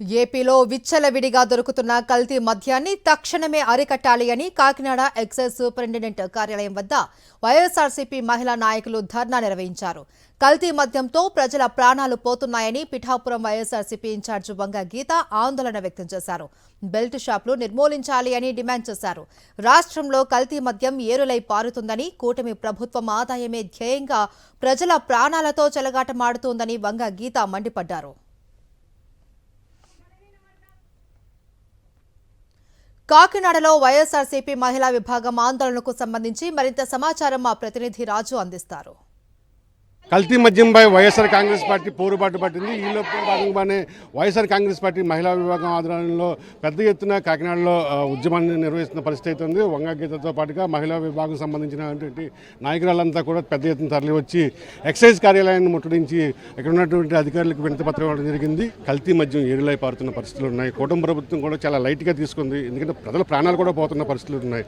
ఏపీలో విచ్చలవిడిగా దొరుకుతున్న కల్తీ మద్యాన్ని తక్షణమే అరికట్టాలి అని కాకినాడ ఎక్సైజ్ సూపరింటెండెంట్ కార్యాలయం వద్ద వైఎస్ఆర్సీపీ మహిళా నాయకులు ధర్నా నిర్వహించారు. కల్తీ మద్యంతో ప్రజల ప్రాణాలు పోతున్నాయని పిఠాపురం వైఎస్ఆర్సీపీ ఇన్ఛార్జ్ వంగ గీత ఆందోళన వ్యక్తం చేశారు. బెల్ట్ షాపులు నిర్మూలించాలి అని డిమాండ్ చేశారు. రాష్ట్రంలో కల్తీ మద్యం ఏరులై పారుతుందని, కూటమి ప్రభుత్వం ఆదాయమే ధ్యేయంగా ప్రజల ప్రాణాలతో చెలగాటమాడుతోందని వంగ గీత మండిపడ్డారు. కాకినాడలో వైఎస్ఆర్సీపీ మహిళా విభాగం ఆందోళనకు సంబంధించి మరింత సమాచారం మా ప్రతినిధి రాజు అందిస్తారు. కల్తీ మద్యంపై వైఎస్ఆర్ కాంగ్రెస్ పార్టీ పోరుబాటు పట్టింది. ఈలో భాగంగానే వైఎస్ఆర్ కాంగ్రెస్ పార్టీ మహిళా విభాగం ఆధ్వర్యంలో పెద్ద ఎత్తున కాకినాడలో ఉద్యమాన్ని నిర్వహిస్తున్న పరిస్థితి అవుతుంది. వంగ గీతతో పాటుగా మహిళా విభాగం సంబంధించినటువంటి నాయకురాలంతా కూడా పెద్ద ఎత్తున తరలి వచ్చి ఎక్సైజ్ కార్యాలయాన్ని ముట్టడించి ఇక్కడ ఉన్నటువంటి అధికారులకు వినతిపత్రం ఇవ్వడం జరిగింది. కల్తీ మద్యం ఏరులై పారుతున్న పరిస్థితులు ఉన్నాయి. కూటమి ప్రభుత్వం కూడా చాలా లైట్గా తీసుకుంది. ఎందుకంటే ప్రజల ప్రాణాలు కూడా పోతున్న పరిస్థితులు ఉన్నాయి.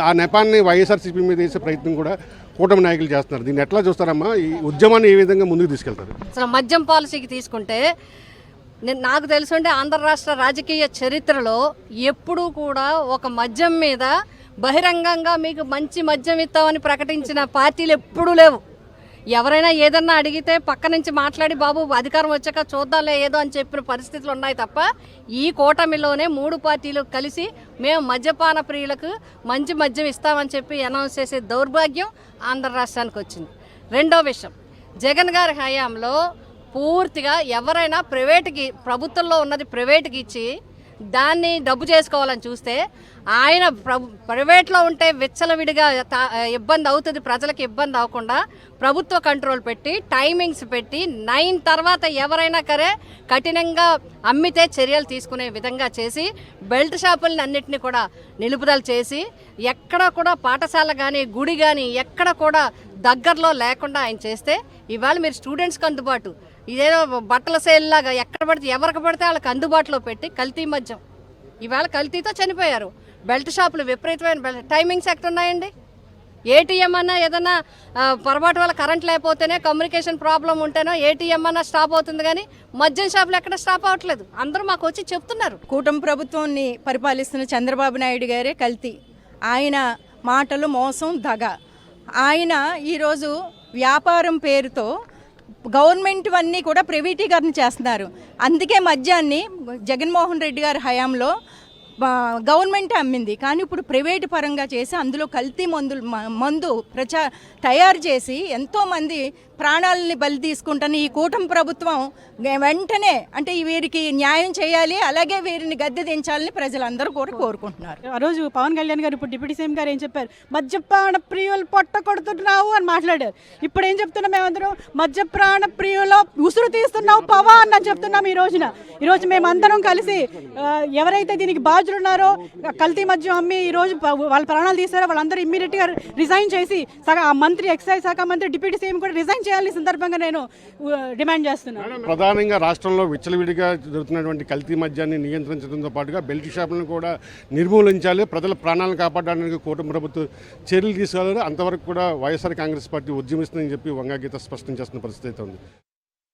ఆ నెపాన్ని వైఎస్ఆర్సీపీ మీద వేసే ప్రయత్నం కూడా కూటమి నాయకులు చేస్తున్నారు. దీన్ని ఎట్లా చూస్తారమ్మా? ఈ ఉద్యమాన్ని ఏ విధంగా ముందుకు తీసుకెళ్తారు? అసలు మద్యం పాలసీకి తీసుకుంటే నాకు తెలుసుంటే ఆంధ్ర రాష్ట్ర రాజకీయ చరిత్రలో ఎప్పుడూ కూడా ఒక మద్యం మీద బహిరంగంగా మీకు మంచి మద్యం ఇస్తామని ప్రకటించిన పార్టీలు ఎప్పుడూ లేవు. ఎవరైనా ఏదన్నా అడిగితే పక్క నుంచి మాట్లాడి బాబు అధికారం వచ్చాక చూద్దాంలే ఏదో అని చెప్పిన పరిస్థితులు ఉన్నాయి తప్ప ఈ కూటమిలోనే 3 పార్టీలు కలిసి మేము మద్యపాన ప్రియులకు మంచి మద్యం ఇస్తామని చెప్పి అనౌన్స్ చేసే దౌర్భాగ్యం ఆంధ్ర రాష్ట్రానికి వచ్చింది. రెండో విషయం, జగన్ గారి హయాంలో పూర్తిగా ఎవరైనా ప్రైవేటుకి, ప్రభుత్వంలో ఉన్నది ప్రైవేటుకి ఇచ్చి దాన్ని డబ్బు చేసుకోవాలని చూస్తే ఆయన ప్రైవేట్లో ఉంటే విచ్చలవిడిగా ఇబ్బంది అవుతుంది, ప్రజలకు ఇబ్బంది అవ్వకుండా ప్రభుత్వ కంట్రోల్ పెట్టి టైమింగ్స్ పెట్టి 9 తర్వాత ఎవరైనా కరే కఠినంగా అమ్మితే చర్యలు తీసుకునే విధంగా చేసి బెల్ట్ షాపులని అన్నింటినీ కూడా నిలుపుదల చేసి ఎక్కడ కూడా పాఠశాల కానీ గుడి కానీ ఎక్కడ కూడా దగ్గరలో లేకుండా ఆయన చేస్తే ఇవాళ మీరు స్టూడెంట్స్కి అందుబాటు, ఇదేదో బట్టల సేల్ లాగా ఎక్కడ పడితే ఎవరికి పడితే వాళ్ళకి అందుబాటులో పెట్టి కల్తీ మద్యం ఇవాళ కల్తీతో చనిపోయారు. బెల్ట్ షాపులు విపరీతమైన టైమింగ్స్ ఎక్కడ ఉన్నాయండి? ఏటీఎం అన్నా ఏదన్నా పొరపాటు వల్ల కరెంట్ లేకపోతేనే కమ్యూనికేషన్ ప్రాబ్లం ఉంటేనో ఏటీఎం అన్నా స్టాప్ అవుతుంది, కానీ మద్యం షాపులు ఎక్కడ స్టాప్ అవ్వట్లేదు. అందరూ మాకు వచ్చి చెప్తున్నారు. కూటమి ప్రభుత్వాన్ని పరిపాలిస్తున్న చంద్రబాబు నాయుడు గారే కల్తీ. ఆయన మాటలు మోసం, దగ. ఆయన ఈరోజు వ్యాపారం పేరుతో గవర్నమెంట్ అన్నీ కూడా ప్రైవేటీకరణ చేస్తున్నారు. అందుకే మద్యాన్ని జగన్మోహన్ రెడ్డి గారి హయాంలో గవర్నమెంట్ అమ్మింది, కానీ ఇప్పుడు ప్రైవేటు పరంగా చేసి అందులో కల్తీ మందు తయారు చేసి ఎంతోమంది ప్రాణాలని బలి తీసుకుంటున్న ఈ కూటమి ప్రభుత్వం వెంటనే అంటే వీరికి న్యాయం చేయాలి, అలాగే వీరిని గద్దె దించాలని ప్రజలందరూ కూడా కోరుకుంటున్నారు. ఆ రోజు పవన్ కళ్యాణ్ గారు, ఇప్పుడు డిప్యూటీ సీఎం గారు ఏం చెప్పారు? మద్యపాన ప్రియులు పొట్ట కొడుతున్నావు అని మాట్లాడారు. ఇప్పుడు ఏం చెప్తున్నాం? మేమందరం మద్యపాన ప్రియులో ఉసురు తీస్తున్నావు పవా అని చెప్తున్నాం. ఈరోజు మేమందరం కలిసి ఎవరైతే దీనికి బాధ్యులు ఉన్నారో, కల్తీ మద్యం అమ్మి ఈరోజు వాళ్ళ ప్రాణాలు తీసారో వాళ్ళందరూ ఇమ్మీడియట్గా రిజైన్ చేసి మంత్రి, ఎక్సైజ్ శాఖ మంత్రి, డిప్యూటీ సీఎం కూడా రిజైన్ చేయాలి. సందర్భంగా నేను డిమాండ్ చేస్తున్నాను. ప్రధానంగా రాష్ట్రంలో విచ్చలవిడిగా జరుగుతున్నటువంటి కల్తీ మద్యాన్ని నియంత్రించడంతో పాటుగా బెల్ట్ షాపులను కూడా నిర్మూలించాలి, ప్రజల ప్రాణాలను కాపాడడానికి కూటమి ప్రభుత్వం చర్యలు తీసుకోవాలి. అంతవరకు కూడా వైఎస్ఆర్ కాంగ్రెస్ పార్టీ ఉద్యమిస్తుందని చెప్పి వంగ గీత స్పష్టం చేస్తున్న పరిస్థితి ఉంది.